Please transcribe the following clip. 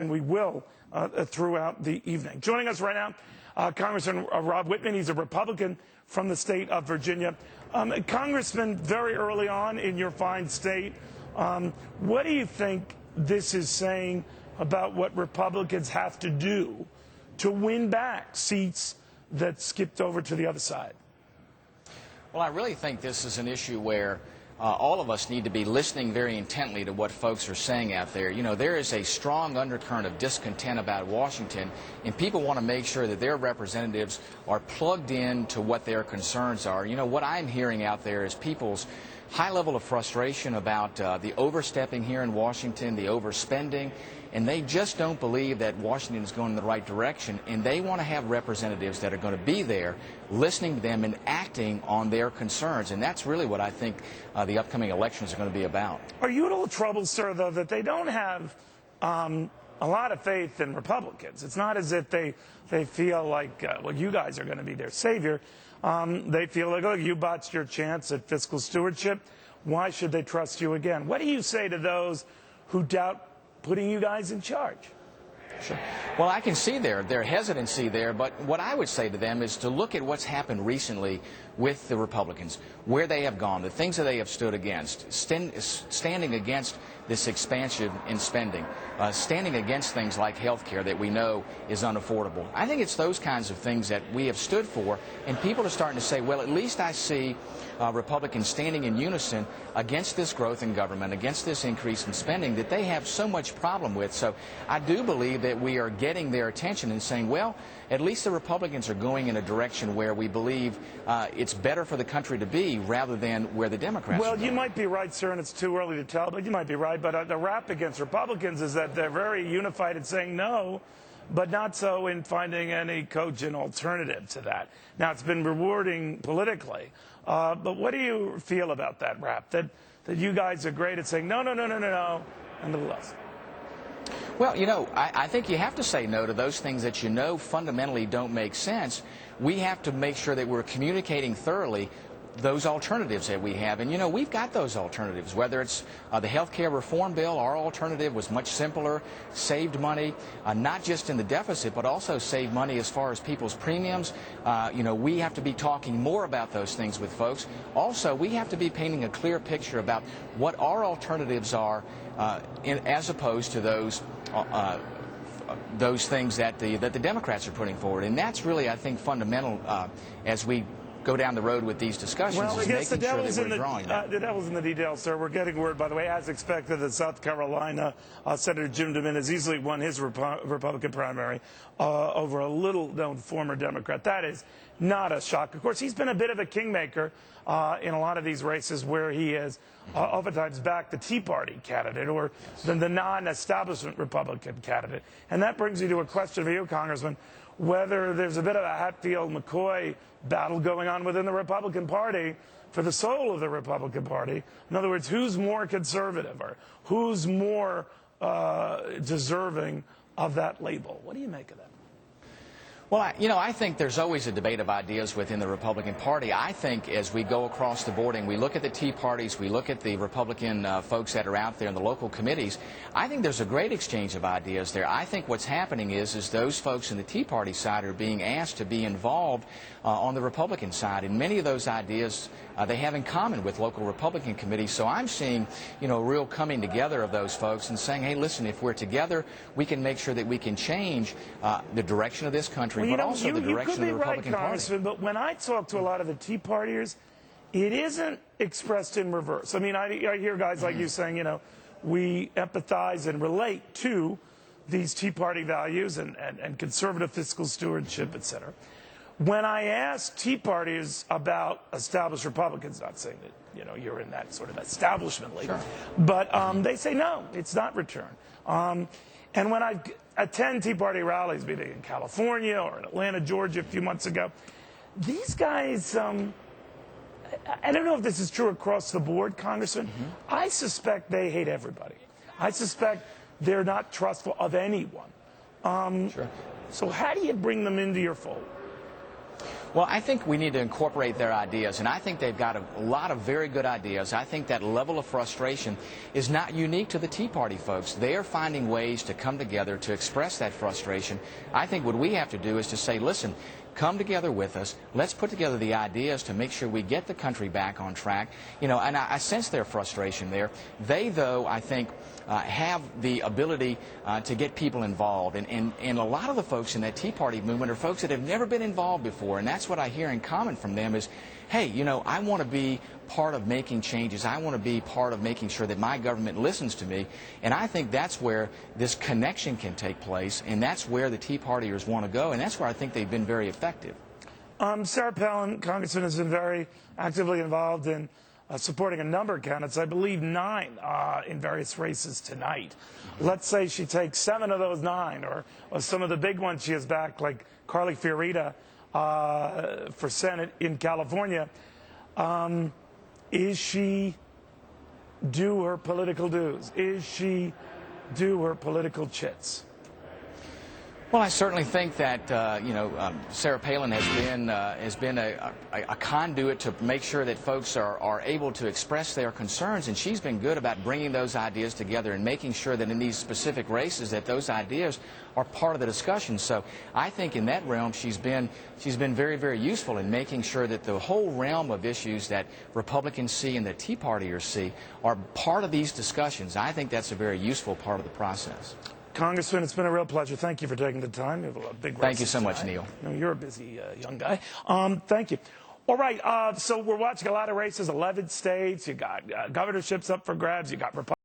and we will throughout the evening. Joining us right now, Congressman Rob Wittman. He's a Republican from the state of Virginia. Congressman, very early on in your fine state, what do you think this is saying about what Republicans have to do to win back seats that skipped over to the other side? Well, I really think this is an issue where all of us need to be listening very intently to what folks are saying out there. You know, there is a strong undercurrent of discontent about Washington, and people want to make sure that their representatives are plugged in to what their concerns are. You know, what I'm hearing out there is people's high level of frustration about the overstepping here in Washington, the overspending, and they just don't believe that Washington is going in the right direction, and they want to have representatives that are going to be there listening to them and acting on their concerns, and that's really what I think the upcoming elections are going to be about. Are you in a little trouble, sir, though, that they don't have a lot of faith in Republicans? It's not as if they feel like, well, you guys are going to be their savior. They feel like, oh, you botched your chance at fiscal stewardship. Why should they trust you again? What do you say to those who doubt putting you guys in charge? Sure. Well, I can see their hesitancy there, but what I would say to them is to look at what's happened recently with the Republicans, where they have gone, the things that they have stood against, standing against this expansion in spending, standing against things like health care that we know is unaffordable. I think it's those kinds of things that we have stood for, and people are starting to say, well, at least I see Republicans standing in unison against this growth in government, against this increase in spending that they have so much problem with. So I do believe that we are getting their attention and saying, well, at least the Republicans are going in a direction where we believe it's better for the country to be rather than where the Democrats are. Well, you might be right, sir, and it's too early to tell, but you might be right. But the rap against Republicans is that they're very unified in saying no, but not so in finding any cogent alternative to that. Now, it's been rewarding politically, but what do you feel about that rap, that you guys are great at saying no, no, no, no, no, no, and little else? Well, you know, I think you have to say no to those things that you know fundamentally don't make sense. We have to make sure that we're communicating thoroughly those alternatives that we have. And, you know, we've got those alternatives, whether it's the health care reform bill. Our alternative was much simpler, saved money, not just in the deficit, but also saved money as far as people's premiums. You know, we have to be talking more about those things with folks. Also, we have to be painting a clear picture about what our alternatives are as opposed to those things that the Democrats are putting forward. And that's really, I think, fundamental as we go down the road with these discussions. Well, is making sure that we're drawing that. The devil's in the details, sir. We're getting word, by the way, as expected, that South Carolina Senator Jim DeMint has easily won his Republican primary over a little-known former Democrat. That is not a shock. Of course, he's been a bit of a kingmaker in a lot of these races where he has oftentimes backed the Tea Party candidate or the non-establishment Republican candidate. And that brings me to a question for you, Congressman, whether there's a bit of a Hatfield-McCoy battle going on within the Republican Party for the soul of the Republican Party. In other words, who's more conservative or who's more deserving of that label? What do you make of that? Well, you know, I think there's always a debate of ideas within the Republican Party. I think as we go across the board and we look at the Tea Parties, we look at the Republican folks that are out there in the local committees, I think there's a great exchange of ideas there. I think what's happening is those folks in the Tea Party side are being asked to be involved on the Republican side, and many of those ideas they have in common with local Republican committees. So I'm seeing, you know, a real coming together of those folks and saying, hey, listen, if we're together, we can make sure that we can change the direction of this country. Well, but also the direction of the Republican Party. Congressman, but when I talk to a lot of the Tea Partiers, it isn't expressed in reverse. I mean, I hear guys like you saying, you know, we empathize and relate to these Tea Party values and conservative fiscal stewardship, et cetera. When I ask Tea Partiers about established Republicans, not saying that, you know, you're in that sort of establishment league, sure, but they say, no, it's not return. And when I attend Tea Party rallies, be they in California or in Atlanta, Georgia a few months ago, these guys, I don't know if this is true across the board, Congressman. I suspect they hate everybody. I suspect they're not trustful of anyone. Sure. So how do you bring them into your fold? Well, I think we need to incorporate their ideas, and I think they've got a lot of very good ideas. I think that level of frustration is not unique to the Tea Party folks. They are finding ways to come together to express that frustration. I think what we have to do is to say, listen, come together with us. Let's put together the ideas to make sure we get the country back on track. You know, and I sense their frustration there. They, though, I think, have the ability to get people involved. And a lot of the folks in that Tea Party movement are folks that have never been involved before. And that's what I hear in common from them is, hey, you know, I want to be part of making changes. I want to be part of making sure that my government listens to me. And I think that's where this connection can take place. And that's where the Tea Partiers want to go. And that's where I think they've been very effective. Sarah Palin, Congressman, has been very actively involved in supporting a number of candidates, I believe 9 in various races tonight. Let's say she takes 7 of those 9, or some of the big ones she has back, like Carly Fiorina for Senate in California. Is she due her political dues? Is she due her political chits? Well, I certainly think that you know, Sarah Palin has been a conduit to make sure that folks are able to express their concerns, and she's been good about bringing those ideas together and making sure that in these specific races that those ideas are part of the discussion. So I think in that realm she's been very, very useful in making sure that the whole realm of issues that Republicans see and that Tea Partiers see are part of these discussions. I think that's a very useful part of the process. Congressman, it's been a real pleasure. Thank you for taking the time. You have a big race. Thank you so much, Neil. No, you're a busy young guy. Thank you. All right, so we're watching a lot of races, 11 states. You got governorships up for grabs. You got Republicans.